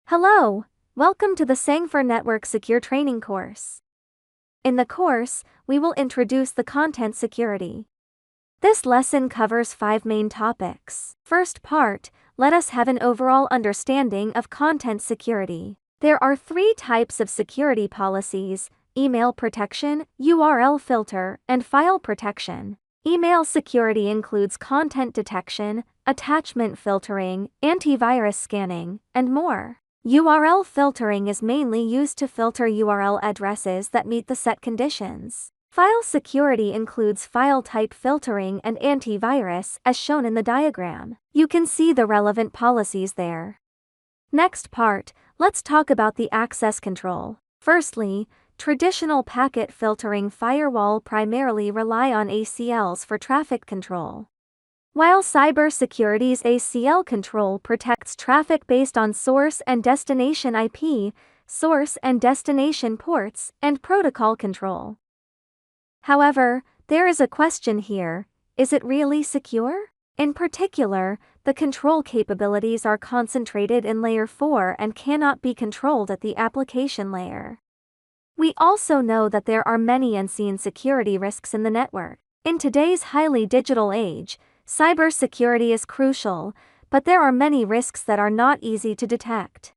Hello, welcome to the SANGFOR Network Secure Training course. In the course, we will introduce the content security. This lesson covers 5 main topics. First part, let us have an overall understanding of content security. There are 3 types of security policies: email protection, URL filter, and file protection. Email security includes content detection, attachment filtering, antivirus scanning, and more. URL filtering is mainly used to filter URL addresses that meet the set conditions. File security includes file type filtering and antivirus, as shown in the diagram. You can see the relevant policies there. Next part, let's talk about the access control. Firstly, traditional packet filtering firewall primarily rely on ACLs for traffic control. While cybersecurity's ACL control protects traffic based on source and destination IP, source and destination ports, and protocol control. However, there is a question here: is it really secure? In particular, the control capabilities are concentrated in Layer 4 and cannot be controlled at the application layer. We also know that there are many unseen security risks in the network. In today's highly digital age, cybersecurity is crucial, but there are many risks that are not easy to detect.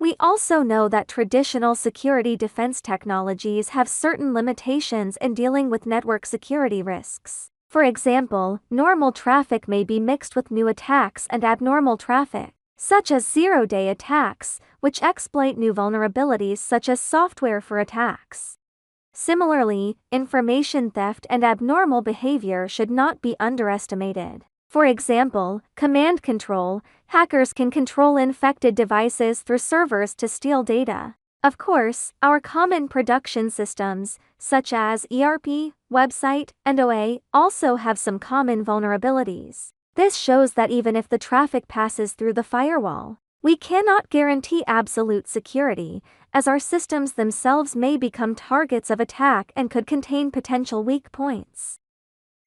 We also know that traditional security defense technologies have certain limitations in dealing with network security risks. For example, normal traffic may be mixed with new attacks and abnormal traffic, such as zero-day attacks, which exploit new vulnerabilities such as software for attacks. Similarly, information theft and abnormal behavior should not be underestimated. For example, command control: hackers can control infected devices through servers to steal data. Of course, our common production systems, such as ERP, website, and OA, also have some common vulnerabilities. This shows that even if the traffic passes through the firewall, we cannot guarantee absolute security, as our systems themselves may become targets of attack and could contain potential weak points.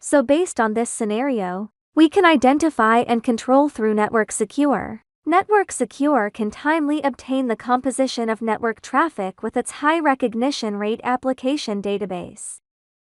So based on this scenario, we can identify and control through Network Secure. Network Secure can timely obtain the composition of network traffic with its high recognition rate application database,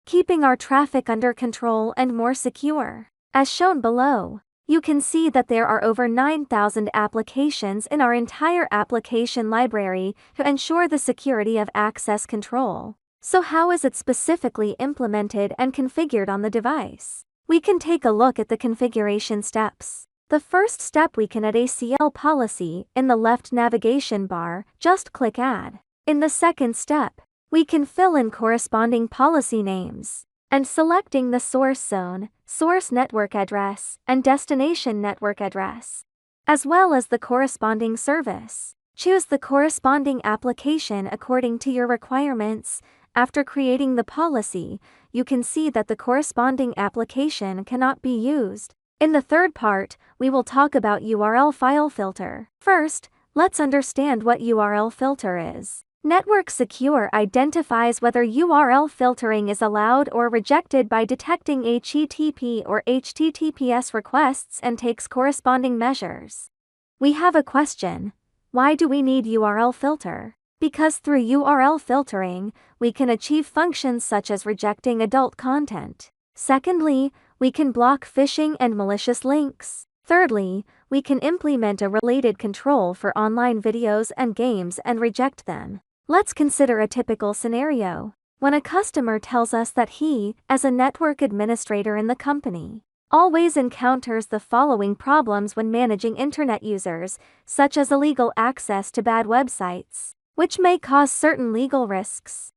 keeping our traffic under control and more secure. As shown below, you can see that there are over 9,000 applications in our entire application library to ensure the security of access control. So how is it specifically implemented and configured on the device? We can take a look at the configuration steps. The first step, we can add ACL policy. In the left navigation bar, just click Add. In the second step, we can fill in corresponding policy names, and selecting the source zone, source network address, and destination network address, as well as the corresponding service. Choose the corresponding application according to your requirements. After creating the policy, you can see that the corresponding application cannot be used. In the third part, we will talk about URL file filter. First, let's understand what URL filter is. Network Secure identifies whether URL filtering is allowed or rejected by detecting HTTP or HTTPS requests and takes corresponding measures. We have a question: why do we need URL filter? Because through URL filtering, we can achieve functions such as rejecting adult content. Secondly, we can block phishing and malicious links. Thirdly, we can implement a related control for online videos and games and reject them. Let's consider a typical scenario. When a customer tells us that he, as a network administrator in the company, always encounters the following problems when managing internet users, such as illegal access to bad websites, which may cause certain legal risks.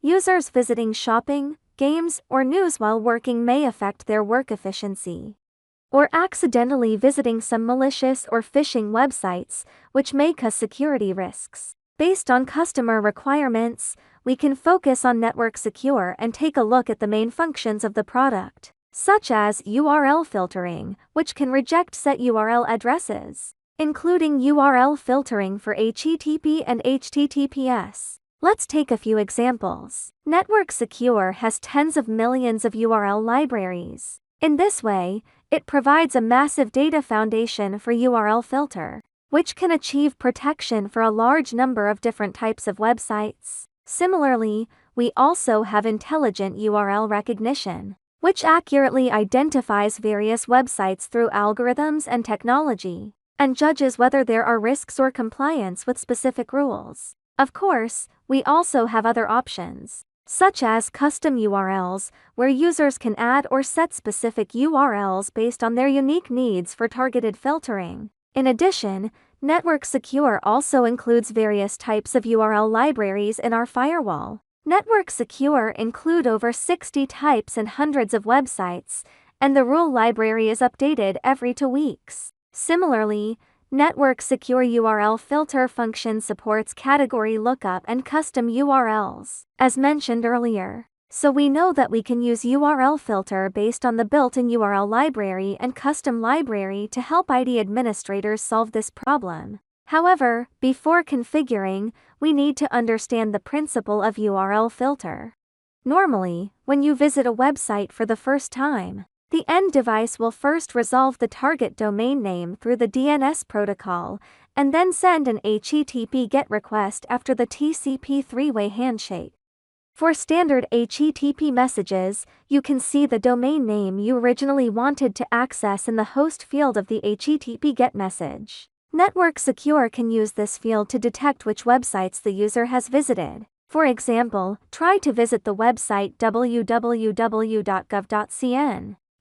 Users visiting shopping, games, or news while working may affect their work efficiency. Or accidentally visiting some malicious or phishing websites, which may cause security risks. Based on customer requirements, we can focus on Network Secure and take a look at the main functions of the product, such as URL filtering, which can reject set URL addresses, including URL filtering for HTTP and HTTPS. Let's take a few examples. Network Secure has tens of millions of URL libraries. In this way, it provides a massive data foundation for URL filter. which can achieve protection for a large number of different types of websites. Similarly, we also have intelligent URL recognition, which accurately identifies various websites through algorithms and technology, and judges whether there are risks or compliance with specific rules. Of course, we also have other options, such as custom URLs, where users can add or set specific URLs based on their unique needs for targeted filtering. In addition, Network Secure also includes various types of URL libraries in our firewall. Network Secure include over 60 types and hundreds of websites, and the rule library is updated every 2 weeks. Similarly, Network Secure URL filter function supports category lookup and custom URLs, as mentioned earlier. So we know that we can use URL filter based on the built-in URL library and custom library to help IT administrators solve this problem. However, before configuring, we need to understand the principle of URL filter. Normally, when you visit a website for the first time, the end device will first resolve the target domain name through the DNS protocol, and then send an HTTP GET request after the TCP three-way handshake. For standard HTTP messages, you can see the domain name you originally wanted to access in the host field of the HTTP GET message. Network Secure can use this field to detect which websites the user has visited. For example, try to visit the website www.gov.cn.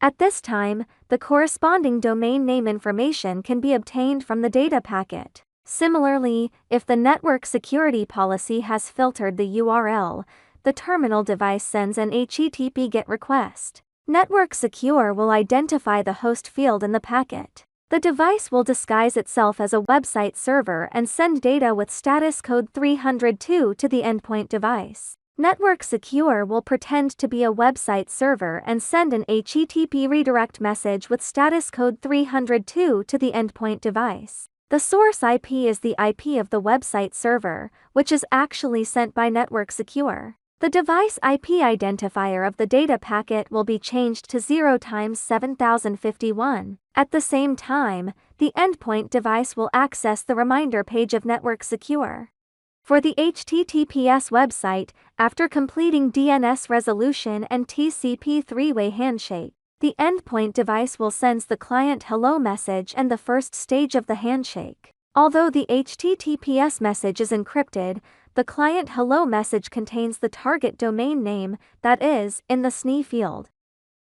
At this time, the corresponding domain name information can be obtained from the data packet. Similarly, if the network security policy has filtered the URL, the terminal device sends an HTTP GET request. Network Secure will identify the host field in the packet. The device will disguise itself as a website server and send data with status code 302 to the endpoint device. Network Secure will pretend to be a website server and send an HTTP redirect message with status code 302 to the endpoint device. The source IP is the IP of the website server, which is actually sent by Network Secure. The device IP identifier of the data packet will be changed to 0 × 7051. At the same time, the endpoint device will access the reminder page of Network Secure. For the HTTPS website, after completing DNS resolution and TCP three-way handshake, the endpoint device will send the client hello message and the first stage of the handshake. Although the HTTPS message is encrypted, the client hello message contains the target domain name, that is, in the SNI field.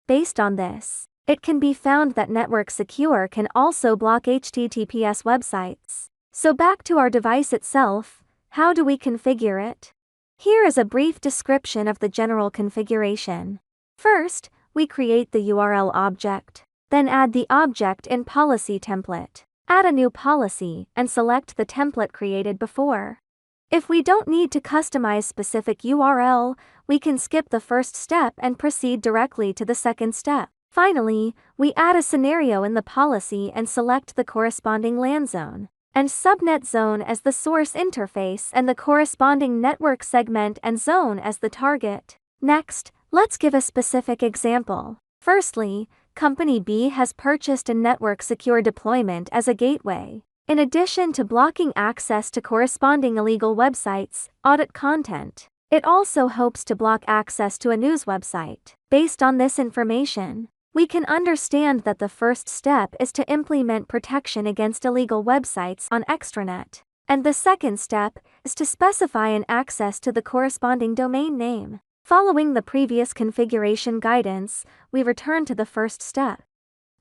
Based on this, it can be found that Network Secure can also block HTTPS websites. So back to our device itself, how do we configure it? Here is a brief description of the general configuration. First, we create the URL object, then add the object in policy template. Add a new policy and select the template created before. If we don't need to customize specific URL, we can skip the first step and proceed directly to the second step. Finally, we add a scenario in the policy and select the corresponding LAN zone and subnet zone as the source interface and the corresponding network segment and zone as the target. Next, let's give a specific example. Firstly, Company B has purchased a Network Secure deployment as a gateway. In addition to blocking access to corresponding illegal websites, audit content, it also hopes to block access to a news website. Based on this information, we can understand that the first step is to implement protection against illegal websites on extranet, and the second step is to specify an access to the corresponding domain name. Following the previous configuration guidance, we return to the first step.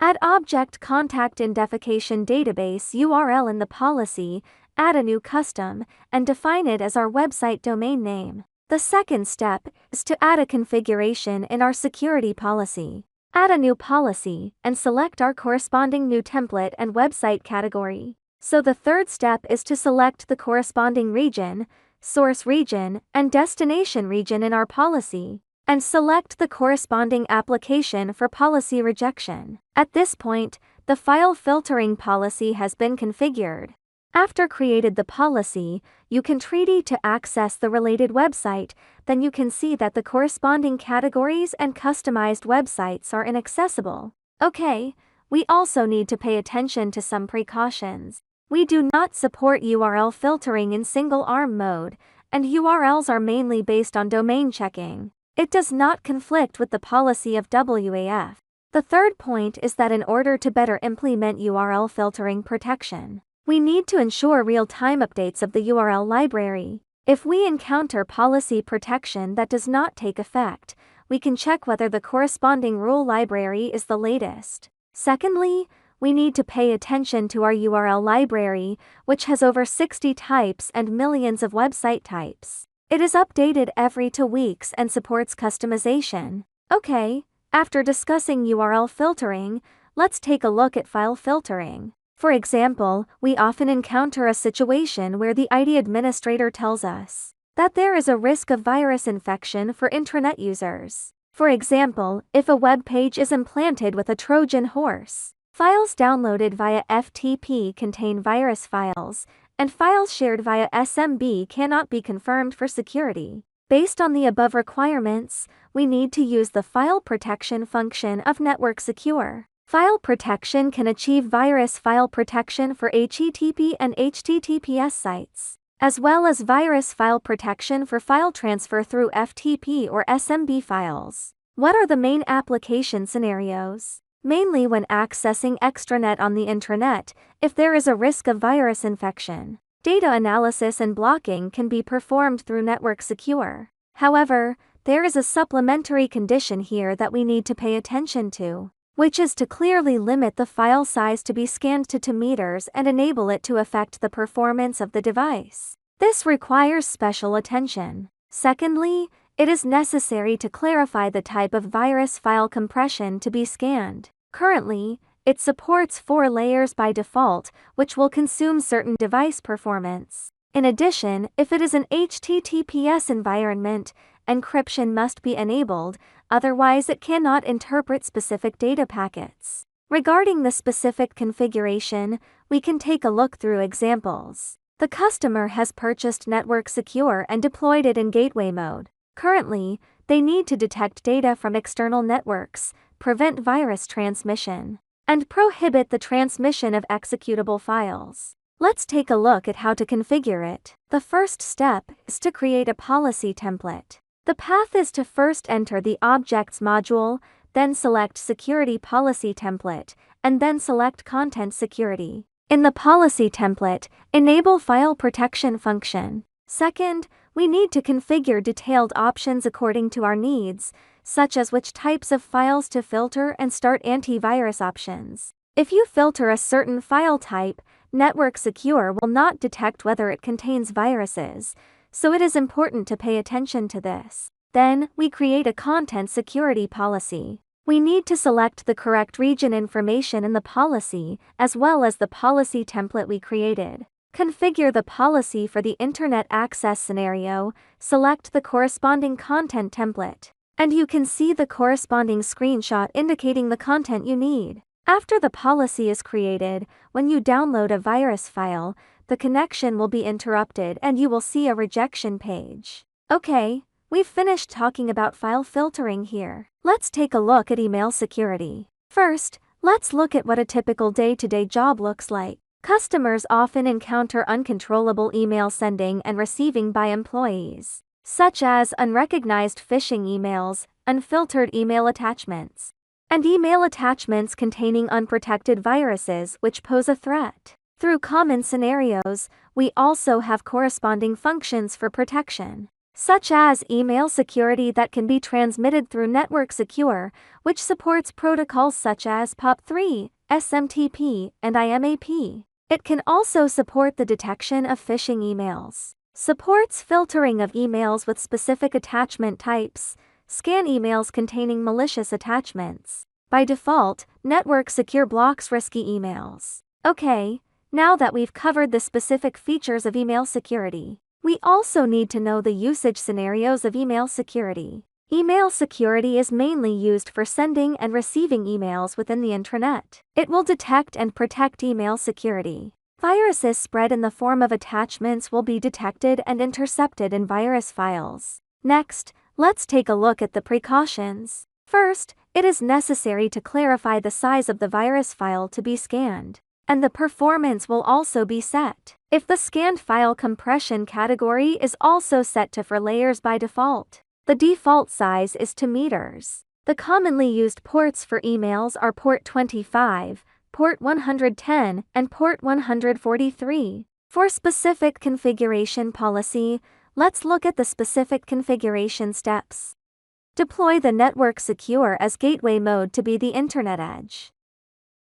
Add object contact identification database URL in the policy, add a new custom, and define it as our website domain name. The second step is to add a configuration in our security policy. Add a new policy, and select our corresponding new template and website category. So the third step is to select the corresponding region, source region, and destination region in our policy, and select the corresponding application for policy rejection. At this point, the file filtering policy has been configured. After created the policy, you can treaty to access the related website, then you can see that the corresponding categories and customized websites are inaccessible. Okay, we also need to pay attention to some precautions. We do not support URL filtering in single ARM mode, and URLs are mainly based on domain checking. It does not conflict with the policy of WAF. The third point is that in order to better implement URL filtering protection, we need to ensure real-time updates of the URL library. If we encounter policy protection that does not take effect, we can check whether the corresponding rule library is the latest. Secondly, we need to pay attention to our URL library, which has over 60 types and millions of website types. It is updated every 2 weeks and supports customization. Okay, after discussing URL filtering, let's take a look at file filtering. For example, we often encounter a situation where the IT administrator tells us that there is a risk of virus infection for intranet users. For example, if a web page is implanted with a Trojan horse, files downloaded via FTP contain virus files, and files shared via SMB cannot be confirmed for security. Based on the above requirements, we need to use the file protection function of Network Secure. File protection can achieve virus file protection for HTTP and HTTPS sites, as well as virus file protection for file transfer through FTP or SMB files. What are the main application scenarios? Mainly when accessing extranet on the intranet, if there is a risk of virus infection, data analysis and blocking can be performed through Network Secure. However, there is a supplementary condition here that we need to pay attention to, which is to clearly limit the file size to be scanned to 2 meters and enable it to affect the performance of the device. This requires special attention. Secondly, it is necessary to clarify the type of virus file compression to be scanned. Currently, it supports 4 layers by default, which will consume certain device performance. In addition, if it is an HTTPS environment, encryption must be enabled, otherwise it cannot interpret specific data packets. Regarding the specific configuration, we can take a look through examples. The customer has purchased Network Secure and deployed it in gateway mode. Currently, they need to detect data from external networks, prevent virus transmission, and prohibit the transmission of executable files. Let's take a look at how to configure it. The first step is to create a policy template. The path is to first enter the Objects module, then select Security Policy Template, and then select Content Security. In the policy template, enable File Protection function. Second, we need to configure detailed options according to our needs, such as which types of files to filter and start antivirus options. If you filter a certain file type, Network Secure will not detect whether it contains viruses, so it is important to pay attention to this. Then, we create a content security policy. We need to select the correct region information in the policy, as well as the policy template we created. Configure the policy for the internet access scenario, select the corresponding content template, and you can see the corresponding screenshot indicating the content you need. After the policy is created, when you download a virus file, the connection will be interrupted and you will see a rejection page. Okay, we've finished talking about file filtering here. Let's take a look at email security. First, let's look at what a typical day-to-day job looks like. Customers often encounter uncontrollable email sending and receiving by employees, such as unrecognized phishing emails, unfiltered email attachments, and email attachments containing unprotected viruses which pose a threat. Through common scenarios, we also have corresponding functions for protection, such as email security that can be transmitted through Network Secure, which supports protocols such as POP3, SMTP, and IMAP. It can also support the detection of phishing emails, supports filtering of emails with specific attachment types, scan emails containing malicious attachments. By default, Network Secure blocks risky emails. Okay, now that we've covered the specific features of email security, we also need to know the usage scenarios of email security. Email security is mainly used for sending and receiving emails within the intranet. It will detect and protect email security. Viruses spread in the form of attachments will be detected and intercepted in virus files. Next, let's take a look at the precautions. First, it is necessary to clarify the size of the virus file to be scanned. and the performance will also be set. If the scanned file compression category is also set to 4 layers by default, the default size is 2 meters. The commonly used ports for emails are port 25, port 110, and port 143. For specific configuration policy, let's look at the specific configuration steps. Deploy the network secure as gateway mode to be the internet edge.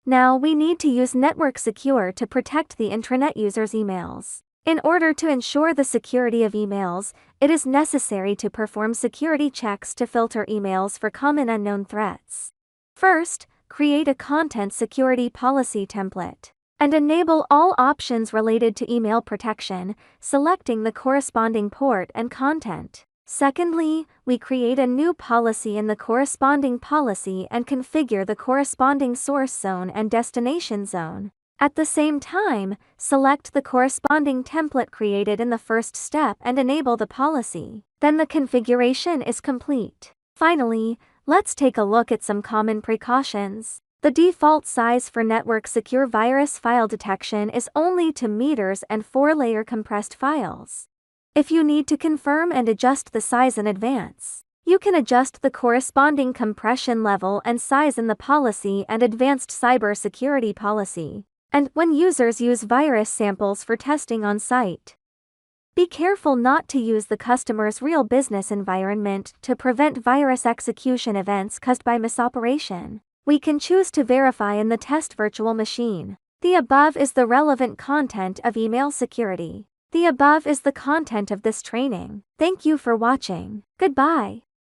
Now we need to use network secure to protect the intranet user's emails. In order to ensure the security of emails, it is necessary to perform security checks to filter emails for common unknown threats. First, create a content security policy template and enable all options related to email protection, selecting the corresponding port and content. Secondly, we create a new policy in the corresponding policy and configure the corresponding source zone and destination zone. At the same time, select the corresponding template created in the first step and enable the policy. Then the configuration is complete. Finally, let's take a look at some common precautions. The default size for network secure virus file detection is only 2 meters and 4-layer compressed files. If you need to confirm and adjust the size in advance, you can adjust the corresponding compression level and size in the policy and advanced cybersecurity policy, and when users use virus samples for testing on site. Be careful not to use the customer's real business environment to prevent virus execution events caused by misoperation. We can choose to verify in the test virtual machine. The above is the relevant content of email security. The above is the content of this training. Thank you for watching. Goodbye.